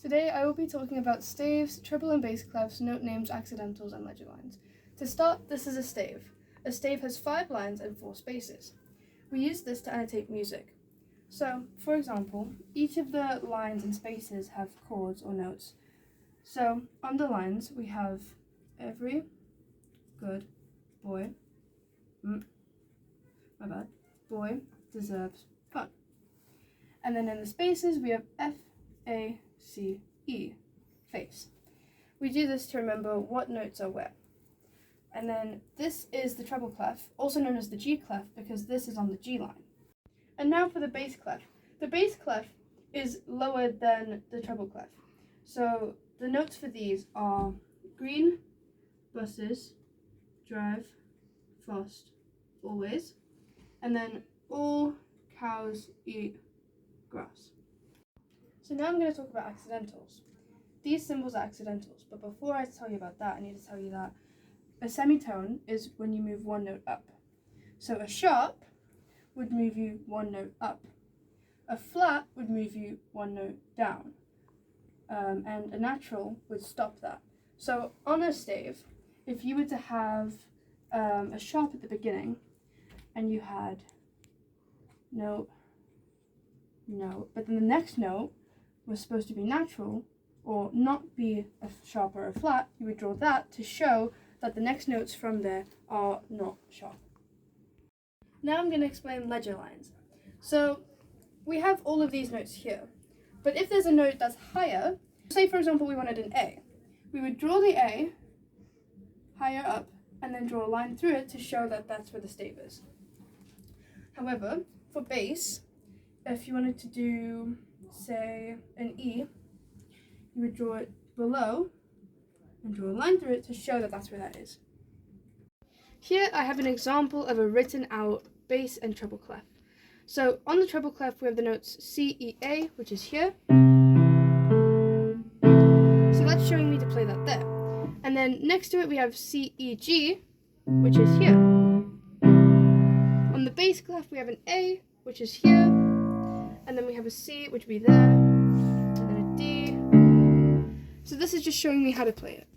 Today I will be talking about staves, treble and bass clefs, note names, accidentals, and ledger lines. To start, this is a stave. A stave has 5 lines and 4 spaces. We use this to annotate music. So, for example, each of the lines and spaces have chords or notes. So, on the lines we have every good boy, boy deserves fun. And then in the spaces we have F-A-C-E, face. We do this to remember what notes are where. And then this is the treble clef, also known as the G clef, because this is on the G line. And now for the bass clef. The bass clef is lower than the treble clef. So the notes for these are green, buses, drive, fast, always, and then all cows eat grass. So now I'm going to talk about accidentals. These symbols are accidentals, but before I tell you about that, I need to tell you that a semitone is when you move one note up. So a sharp would move you one note up. A flat would move you one note down. And a natural would stop that. So on a stave, if you were to have a sharp at the beginning, and you had note, note, but then the next note was supposed to be natural, or not be a sharp or a flat, you would draw that to show that the next notes from there are not sharp. Now I'm going to explain ledger lines. So we have all of these notes here, but if there's a note that's higher, say for example we wanted an A, we would draw the A higher up and then draw a line through it to show that that's where the stave is. However, for bass, if you wanted to do, say, an E, you would draw it below and draw a line through it to show that that's where that is. Here I have an example of a written out bass and treble clef. So on the treble clef we have the notes C, E, A, which is here. So that's showing me to play that there. And then next to it we have C, E, G, which is here. On the bass clef we have an A, which is here. And then we have a C, which would be there. And then a D. So this is just showing me how to play it.